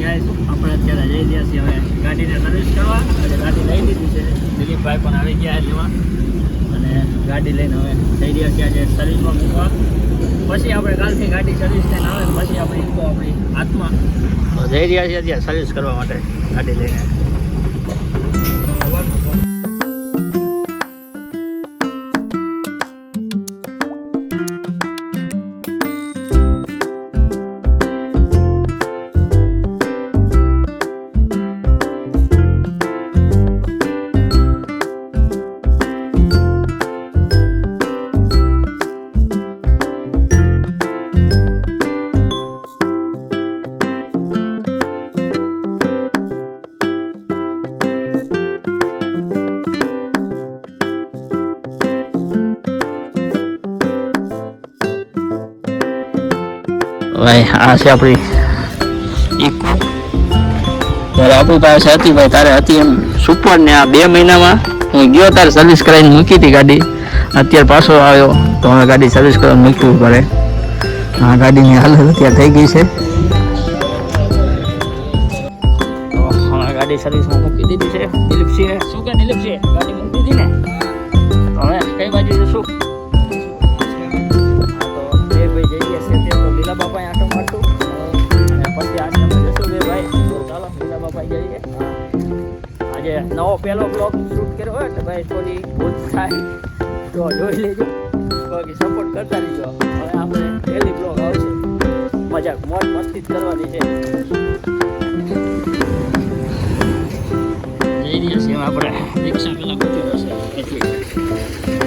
Guys આપણે અત્યારે જઈ રહ્યા છીએ હવે ગાડીને સર્વિસ કરવા. અને ગાડી લઈ લીધી છે, દિલીપભાઈ પણ આવી ગયા લેવા અને ગાડી લઈને હવે જઈ રહ્યા છીએ આજે સર્વિસમાં મૂકવા. પછી આપણે કાલથી ગાડી સર્વિસ થઈને આવે પછી આપણે ઈકો આપણી હાથમાં તો જઈ રહ્યા છીએ અત્યારે સર્વિસ કરવા માટે ગાડી લઈને. ભાઈ આ છે આપણી ઈકો. ત્યારે આપણી પાસે હતી ભાઈ, તારે હતી એમ સુપર ને આ 2 મહિનામાં હું ગયો તારે સર્વિસ કરાવીને મૂકી હતી ગાડી. અત્યારે પાછો આવ્યો તો હવે ગાડી સર્વિસ કરવાનું મૂકવું પડે. આ ગાડીની હાલત અત્યારે થઈ ગઈ છે તો હમણાં ગાડી સર્વિસમાં મૂકી દીધી છે. દિલીપસિંહ શું કે દિલીપસિંહ ગાડી મૂકી દીધી ને તો હવે કઈ બાજુ જશું? લીલા બાપા આટો મારતું અને પછી 8 નંબર જશું બે ભાઈ. તો ચાલો લીલા બાપા જઈએ. આજે નવો પહેલો બ્લોગ શૂટ કર્યો હોય એટલે ભાઈ થોડી ભૂલ થાય તો જોઈ લેજો, બાકી સપોર્ટ કરતા રહીજો. હવે આપણે પહેલી બ્લોગ આવશે, મજાક મોજ મસ્તી જ કરવાની છે. જઈ રહ્યા છીએ આપણે રિક્ષા પેલા પૂછી જશે એટલી